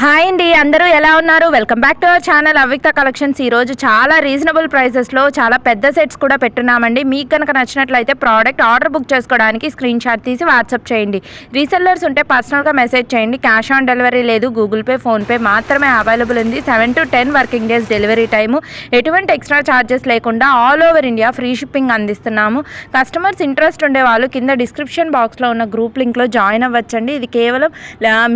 Hi అండి, అందరూ ఎలా ఉన్నారు? Welcome back to our channel Avvikta collections. ఈరోజు చాలా రీజనబుల్ ప్రైసెస్లో చాలా పెద్ద సెట్స్ కూడా పెట్టున్నామండి. మీకు కనుక నచ్చినట్లయితే ప్రోడక్ట్ ఆర్డర్ బుక్ చేసుకోవడానికి స్క్రీన్ షాట్ తీసి వాట్సాప్ చేయండి. రీసెల్లర్స్ ఉంటే పర్సనల్గా మెసేజ్ చేయండి. క్యాష్ ఆన్ డెలివరీ లేదు, గూగుల్ పే, ఫోన్పే మాత్రమే అవైలబుల్ ఉంది. 7 to 10 working days delivery time. ఎటువంటి ఎక్స్ట్రా ఛార్జెస్ లేకుండా all over India free shipping అందిస్తున్నాము. కస్టమర్స్ ఇంట్రెస్ట్ ఉండేవాళ్ళు కింద డిస్క్రిప్షన్ బాక్స్లో ఉన్న గ్రూప్ లింక్లో జాయిన్ అవ్వచ్చండి. ఇది కేవలం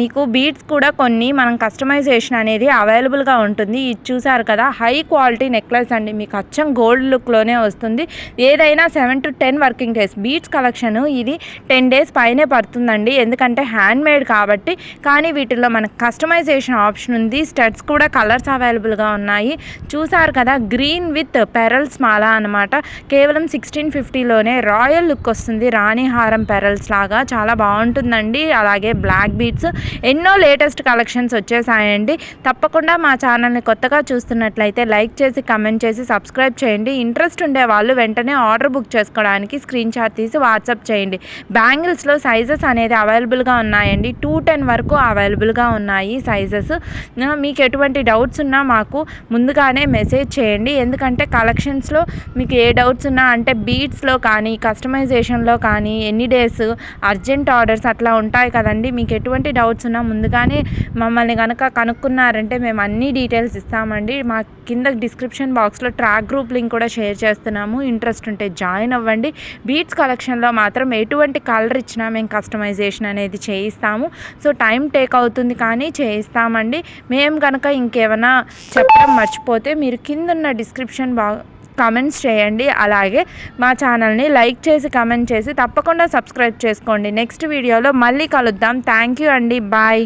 మీకు బీట్స్ కూడా కొన్ని మనం కస్టమైజేషన్ అనేది అవైలబుల్గా ఉంటుంది. ఇది చూసారు కదా, హై క్వాలిటీ నెక్లెస్ అండి, మీకు అచ్చం గోల్డ్ లుక్లోనే వస్తుంది. ఏదైనా 7 to 10 working days. Beats collection ఇది 10 days పైనే పడుతుందండి, ఎందుకంటే హ్యాండ్ మేడ్ కాబట్టి. కానీ వీటిల్లో మనకు కస్టమైజేషన్ ఆప్షన్ ఉంది. స్టడ్స్ కూడా కలర్స్ అవైలబుల్గా ఉన్నాయి. చూసారు కదా, గ్రీన్ విత్ పెరల్స్ మాల అనమాట. కేవలం 1650లోనే రాయల్ లుక్ వస్తుంది. రాణి హారం పెరల్స్ లాగా చాలా బాగుంటుందండి. అలాగే బ్లాక్ బీట్స్, ఎన్నో లేటెస్ట్ కలెక్షన్స్ వచ్చేసాయండి. తప్పకుండా మా ఛానల్ని కొత్తగా చూస్తున్నట్లయితే లైక్ చేసి, కమెంట్ చేసి, సబ్స్క్రైబ్ చేయండి. ఇంట్రెస్ట్ ఉండే వాళ్ళు వెంటనే ఆర్డర్ బుక్ చేసుకోవడానికి స్క్రీన్ షాట్ తీసి వాట్సాప్ చేయండి. బ్యాంగిల్స్లో సైజెస్ అనేది అవైలబుల్గా ఉన్నాయండి. 210 వరకు అవైలబుల్గా ఉన్నాయి సైజెస్. మీకు ఎటువంటి డౌట్స్ ఉన్నా మాకు ముందుగానే మెసేజ్ చేయండి, ఎందుకంటే కలెక్షన్స్లో మీకు ఏ డౌట్స్ ఉన్నా, అంటే బీట్స్లో కానీ కస్టమైజేషన్లో కానీ ఎన్ని డేస్ అర్జెంట్ ఆర్డర్స్ అట్లా ఉంటాయి కదండి. మీకు ఎటువంటి డౌట్స్ ఉన్నా ముందుగానే మమ్మల్ని కనుక కనుక్కున్నారంటే మేము అన్ని డీటెయిల్స్ ఇస్తామండి. మా కింద డిస్క్రిప్షన్ బాక్స్లో ట్రాక్ గ్రూప్ లింక్ కూడా షేర్ చేస్తున్నాము. ఇంట్రెస్ట్ ఉంటే జాయిన్ అవ్వండి. బీట్స్ కలెక్షన్లో మాత్రం ఎటువంటి కలర్ ఇచ్చినా మేము కస్టమైజేషన్ అనేది చేయిస్తాము. సో టైం టేక్ అవుతుంది కానీ చేయిస్తామండి. మేము కనుక ఇంకేమైనా చెప్పడం మర్చిపోతే మీరు కింద ఉన్న డిస్క్రిప్షన్ కామెంట్స్ చేయండి. అలాగే మా ఛానల్ని లైక్ చేసి, కమెంట్ చేసి తప్పకుండా సబ్స్క్రైబ్ చేసుకోండి. నెక్స్ట్ వీడియోలో మళ్ళీ కలుద్దాం. థ్యాంక్ యూ అండి, బాయ్.